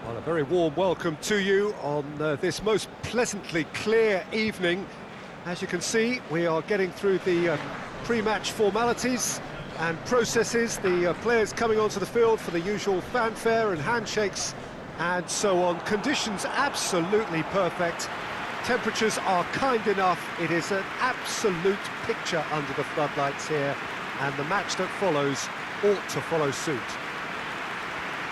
Well, a very warm welcome to you on this most pleasantly clear evening. As you can see, we are getting through the pre-match formalities and processes, the players coming onto the field for the usual fanfare and handshakes and so on. Conditions absolutely perfect. Temperatures are kind enough. It is an absolute picture under the floodlights here, and the match that follows ought to follow suit.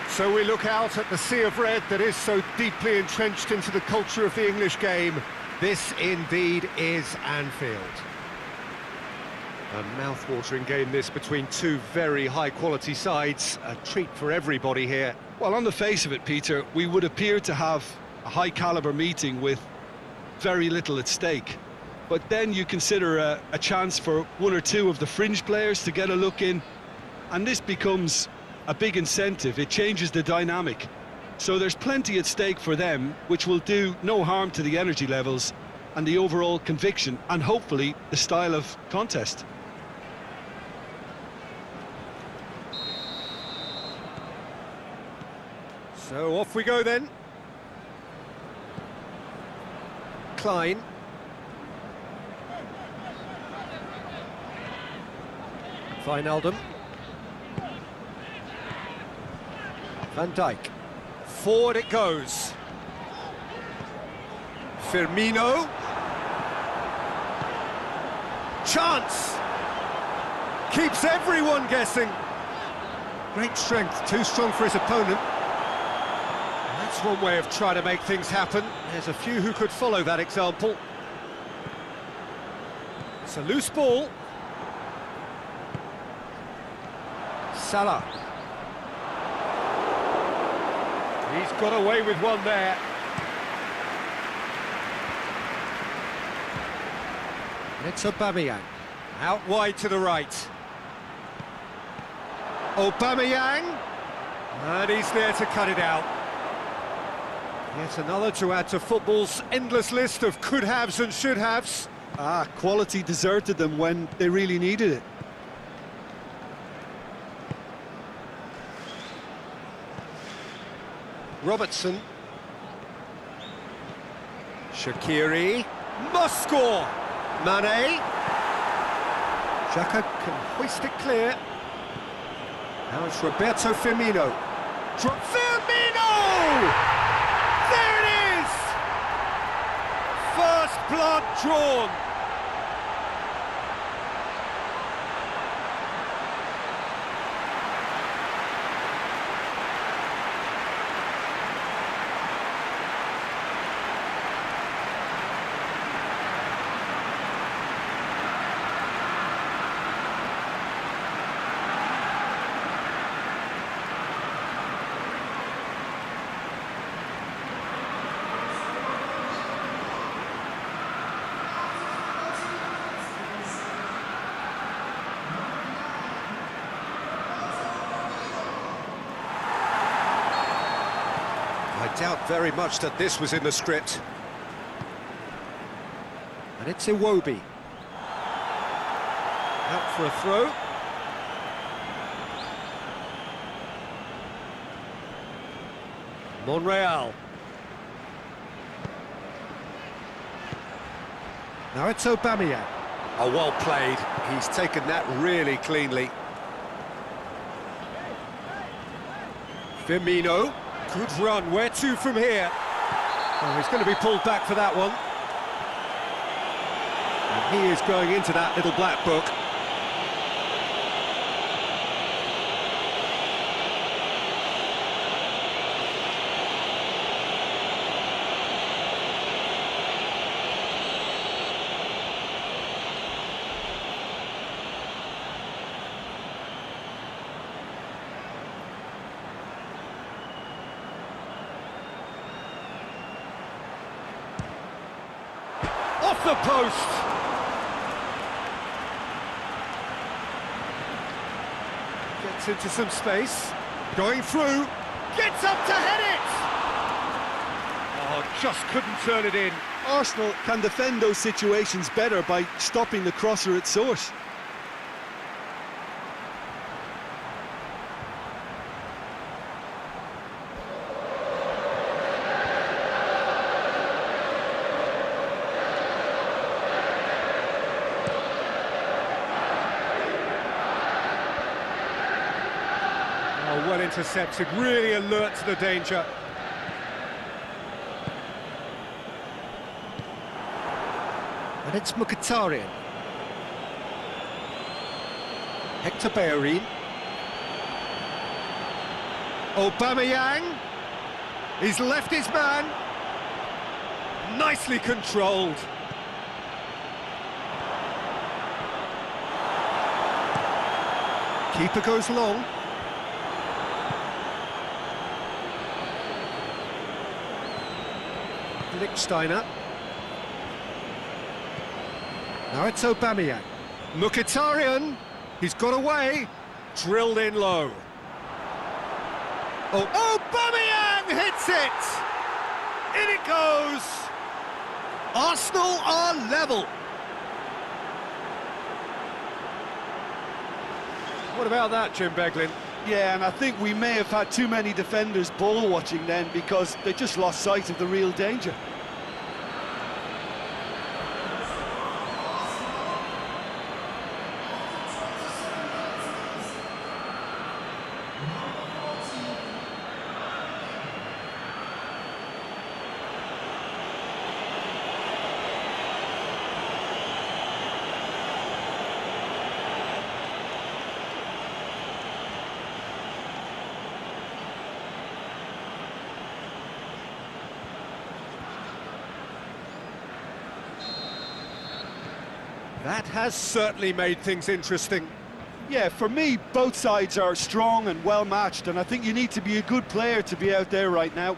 So we look out at the sea of red that is so deeply entrenched into the culture of the English game. This indeed is Anfield. A mouth-watering game this between two very high-quality sides. A treat for everybody here. Well, on the face of it, Peter, we would appear to have a high-caliber meeting with very little at stake. But then you consider a chance for one or two of the fringe players to get a look in, and this becomes a big incentive. It changes the dynamic. So there's plenty at stake for them, which will do no harm to the energy levels and the overall conviction, and hopefully the style of contest. So off we go then. Klein. Wijnaldum. Van Dijk. Forward it goes. Firmino. Chance. Keeps everyone guessing. Great strength, too strong for his opponent. That's one way of trying to make things happen. There's a few who could follow that example. It's a loose ball. Salah. He's got away with one there. It's Aubameyang. Out wide to the right. Aubameyang. And he's there to cut it out. Yet another to add to football's endless list of could-haves and should-haves. Quality deserted them when they really needed it. Robertson. Shaqiri. Must score! Mane. Xhaka can hoist it clear. Now it's Roberto Firmino. Firmino! There it is! First blood drawn. I doubt very much that this was in the script. And it's Iwobi. Out for a throw. Monreal. Now it's Aubameyang. Oh, well played. He's taken that really cleanly. Firmino. Good run. Where to from here? Oh, he's going to be pulled back for that one. And he is going into that little black book. Off the post! Gets into some space. Going through. Gets up to head it! Oh, just couldn't turn it in. Arsenal can defend those situations better by stopping the crosser at source. intercepted, really alert to the danger. And it's Mkhitaryan. Hector Bellerin. Aubameyang. He's left his man. Nicely controlled. Keeper goes long. Lichtsteiner. Now it's Aubameyang. Mkhitaryan. He's got away. Drilled in low. Oh, Aubameyang hits it! In it goes! Arsenal are level. What about that, Jim Beglin? Yeah, and I think we may have had too many defenders ball watching then because they just lost sight of the real danger. That has certainly made things interesting. Yeah, for me, both sides are strong and well-matched, and I think you need to be a good player to be out there right now.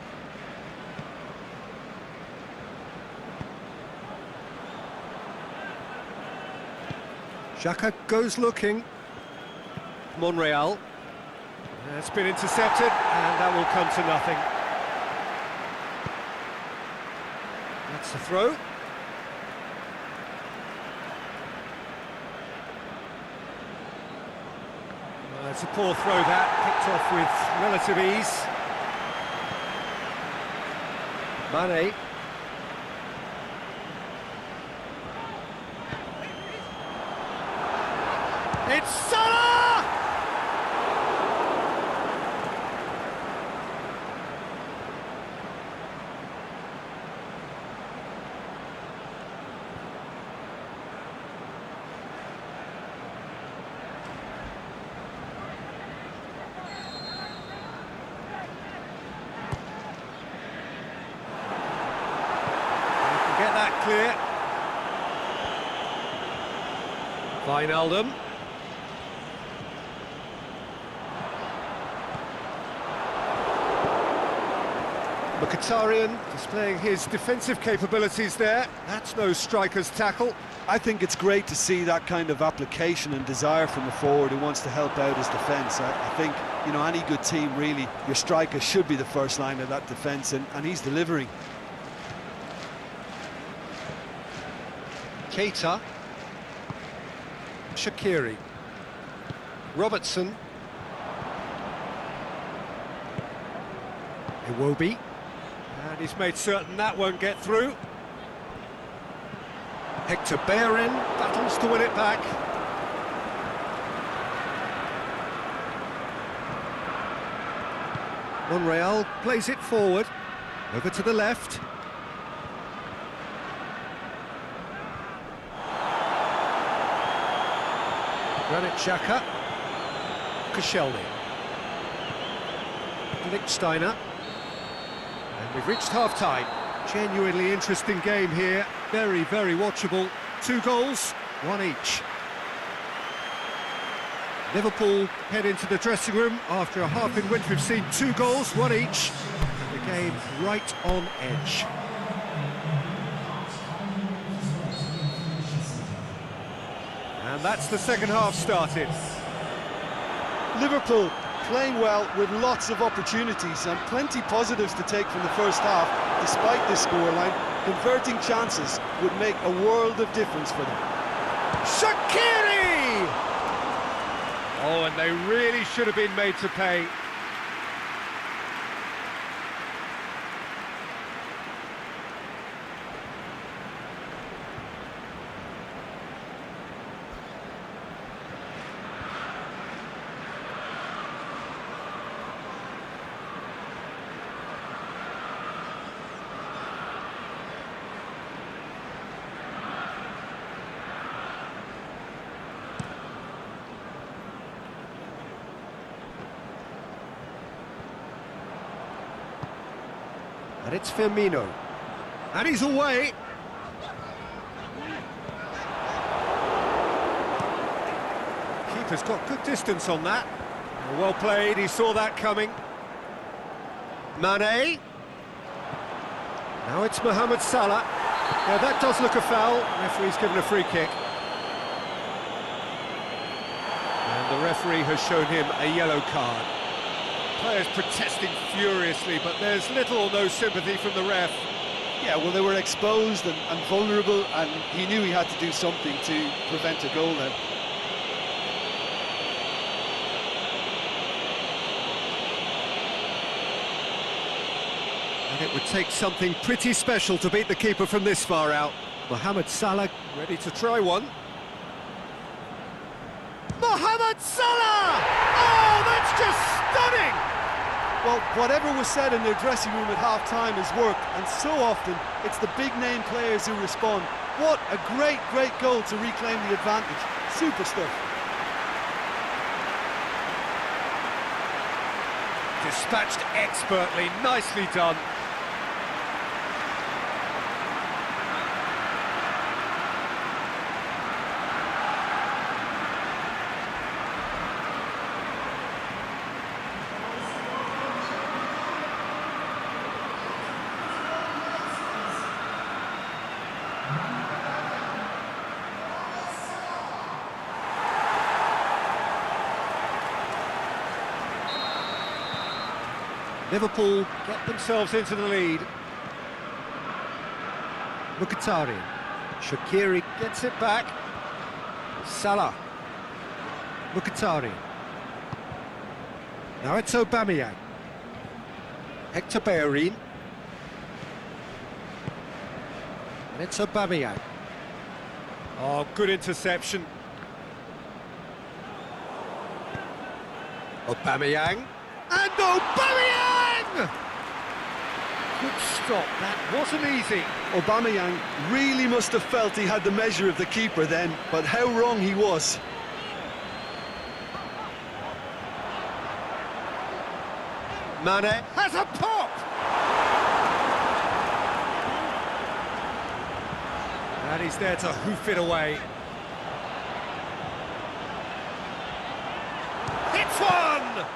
Xhaka goes looking. Monreal. It's been intercepted, and that will come to nothing. That's the throw. It's a poor throw that, picked off with relative ease. Mane. It's Salah! Get that clear. Wijnaldum. Mkhitaryan displaying his defensive capabilities there. That's no striker's tackle. I think it's great to see that kind of application and desire from a forward who wants to help out his defence. I think, you know, any good team, really, your striker should be the first line of that defence, and he's delivering. Keita. Shaqiri. Robertson. Iwobi. And he's made certain that won't get through. Hector Bellerin battles to win it back. Monreal plays it forward. Over to the left. Granit Xhaka. Koscielny. Lichtsteiner. And we've reached half-time. Genuinely interesting game here. Very, very watchable. 2 goals, 1 each. Liverpool head into the dressing room after a half in which we've seen 2 goals, 1 each. And the game right on edge. And that's the second half started. Liverpool playing well with lots of opportunities and plenty positives to take from the first half. Despite this scoreline, converting chances would make a world of difference for them. Shaqiri! Oh, and they really should have been made to pay. And it's Firmino. And he's away. Keeper's got good distance on that. Well played, he saw that coming. Mane. Now it's Mohamed Salah. Yeah, that does look a foul. Referee's given a free kick. And the referee has shown him a yellow card. Players protesting furiously, but there's little or no sympathy from the ref. Yeah, well, they were exposed and vulnerable, and he knew he had to do something to prevent a goal then. And it would take something pretty special to beat the keeper from this far out. Mohamed Salah ready to try one. Mohamed Salah! Oh, that's just stunning! Well, whatever was said in their dressing room at half-time has worked, and so often it's the big-name players who respond. What a great, great goal to reclaim the advantage. Super stuff. Dispatched expertly, nicely done. Liverpool get themselves into the lead. Mkhitaryan. Shaqiri gets it back. Salah. Mkhitaryan. Now it's Aubameyang. Hector Bellerin. And it's Aubameyang. Oh, good interception. Aubameyang. And Aubameyang! Good stop, that wasn't easy. Aubameyang really must have felt he had the measure of the keeper then, but how wrong he was. Mane has a pop! And he's there to hoof it away. Hits one!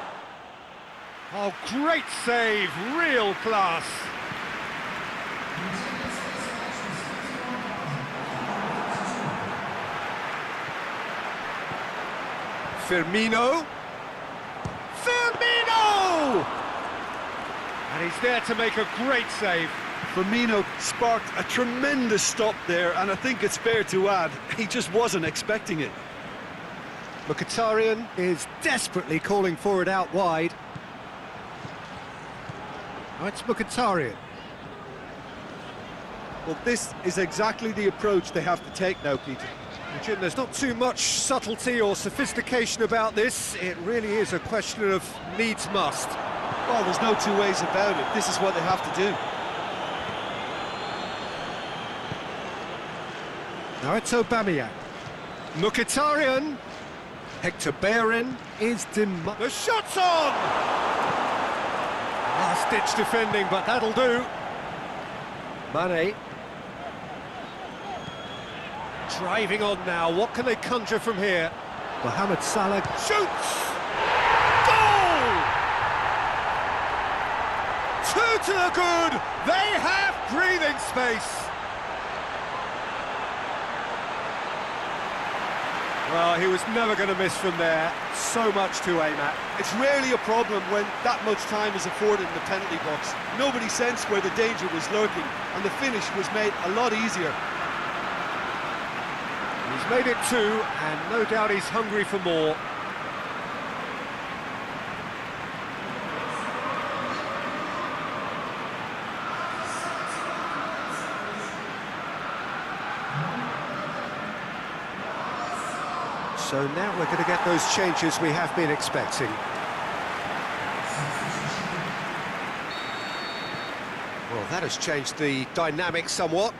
Oh, great save, real class. Firmino. Firmino! And he's there to make a great save. Firmino sparked a tremendous stop there, and I think it's fair to add, he just wasn't expecting it. Mkhitaryan is desperately calling for it out wide. Now it's Mkhitaryan. Well, this is exactly the approach they have to take now, Peter. Jim, there's not too much subtlety or sophistication about this. It really is a question of needs must. Well, there's no two ways about it. This is what they have to do. Now it's Aubameyang. Mkhitaryan. Hector Bellerin is the shot's on! Last-ditch defending, but that'll do. Mane. Driving on now, what can they conjure from here? Mohamed Salah shoots! Goal! 2 to the good! They have breathing space! Well, he was never going to miss from there. So much to aim at. It's rarely a problem when that much time is afforded in the penalty box. Nobody sensed where the danger was lurking, and the finish was made a lot easier. He's made it 2, and no doubt he's hungry for more. So now we're going to get those changes we have been expecting. Well, that has changed the dynamic somewhat.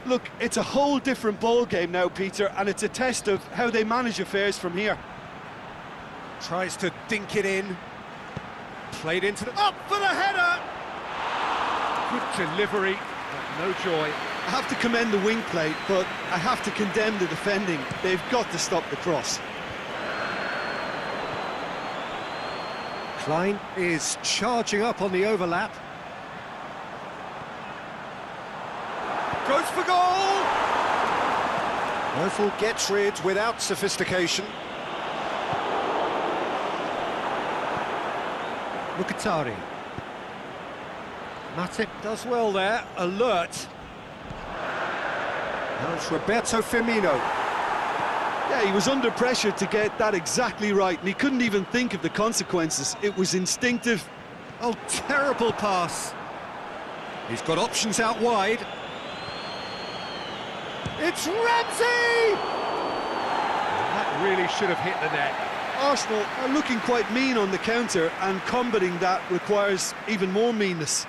Look, it's a whole different ball game now, Peter, and it's a test of how they manage affairs from here. Tries to dink it in. Played into the... Up for the header! Good delivery, but no joy. I have to commend the wing play, but I have to condemn the defending. They've got to stop the cross. Klein is charging up on the overlap. Goes for goal! Murphy gets rid without sophistication. Mkhitaryan. Matip does well there, alert. Now it's Roberto Firmino. Yeah, he was under pressure to get that exactly right, and he couldn't even think of the consequences. It was instinctive. Oh, terrible pass. He's got options out wide. It's Ramsey! That really should have hit the net. Arsenal are looking quite mean on the counter, and combating that requires even more meanness.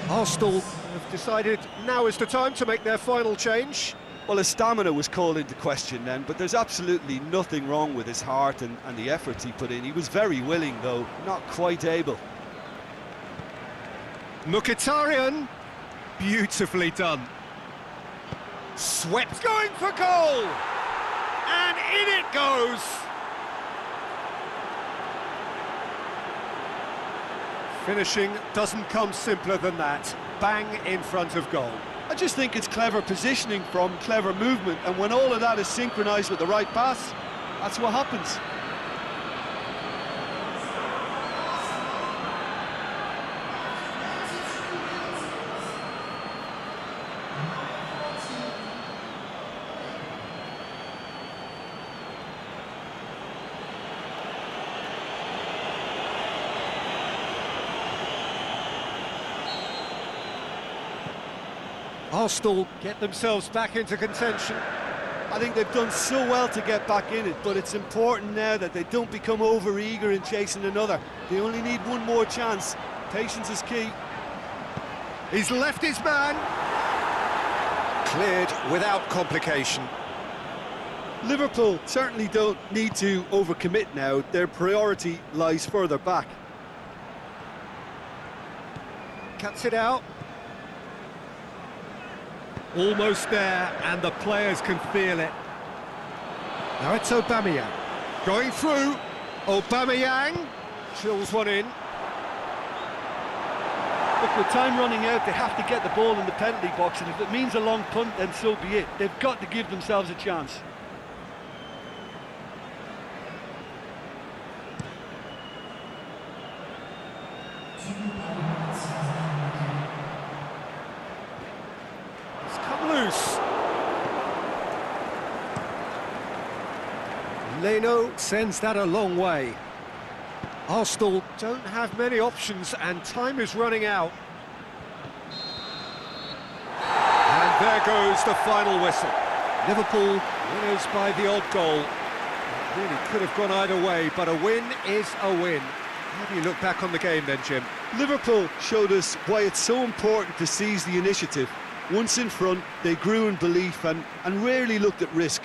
Arsenal have decided now is the time to make their final change. Well, his stamina was called into question then, but there's absolutely nothing wrong with his heart and the efforts he put in. He was very willing, though, not quite able. Mkhitaryan, beautifully done. Swept, going for goal! And in it goes! Finishing doesn't come simpler than that. Bang in front of goal. I just think it's clever positioning from clever movement, and when all of that is synchronised with the right pass, that's what happens. Arsenal get themselves back into contention. I think they've done so well to get back in it, but it's important now that they don't become over-eager in chasing another. They only need one more chance. Patience is key. He's left his man. Cleared without complication. Liverpool certainly don't need to overcommit now. Their priority lies further back. Cuts it out. Almost there, and the players can feel it. Now it's Aubameyang. Going through. Aubameyang. Chills one in. Look, with time running out, they have to get the ball in the penalty box, and if it means a long punt, then so be it. They've got to give themselves a chance. Loose. Leno sends that a long way. Arsenal don't have many options and time is running out. And there goes the final whistle. Liverpool winners by the odd goal. It really could have gone either way, but a win is a win. How do you look back on the game then, Jim? Liverpool showed us why it's so important to seize the initiative. Once in front, they grew in belief and rarely looked at risk.